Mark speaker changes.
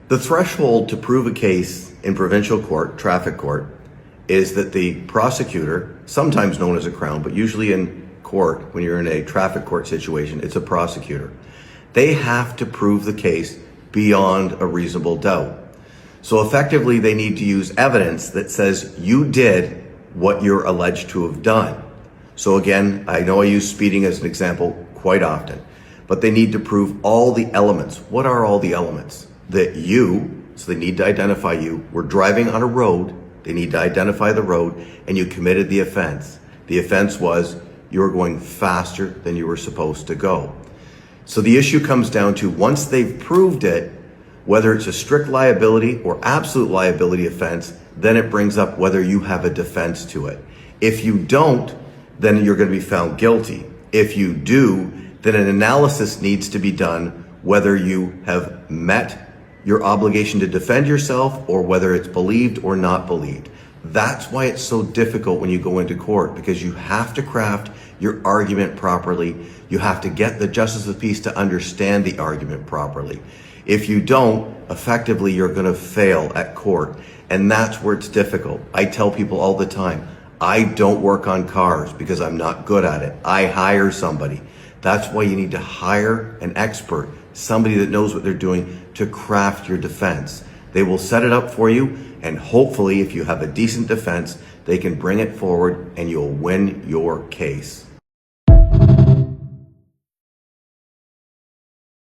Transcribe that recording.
Speaker 1: The threshold to prove a case in provincial court, traffic court, is that the prosecutor, sometimes known as a crown, but usually in court, when you're in a traffic court situation, it's a prosecutor. They have to prove the case beyond a reasonable doubt. So effectively, they need to use evidence that says you did what you're alleged to have done. So again, I know I use speeding as an example quite often, but they need to prove all the elements. What are all the elements? That you, so they need to identify you, were driving on a road, they need to identify the road, and you committed the offense. The offense was you were going faster than you were supposed to go. So the issue comes down to, once they've proved it, whether it's a strict liability or absolute liability offense, then it brings up whether you have a defense to it. If you don't, then you're going to be found guilty. If you do, then an analysis needs to be done whether you have met your obligation to defend yourself or whether it's believed or not believed. That's why it's so difficult when you go into court, because you have to craft your argument properly. You have to get the justice of the peace to understand the argument properly. If you don't, effectively, you're going to fail at court. And that's where it's difficult. I tell people all the time, I don't work on cars because I'm not good at it. I hire somebody. That's why you need to hire an expert, somebody that knows what they're doing, to craft your defense. They will set it up for you, and hopefully, if you have a decent defense, they can bring it forward and you'll win your case.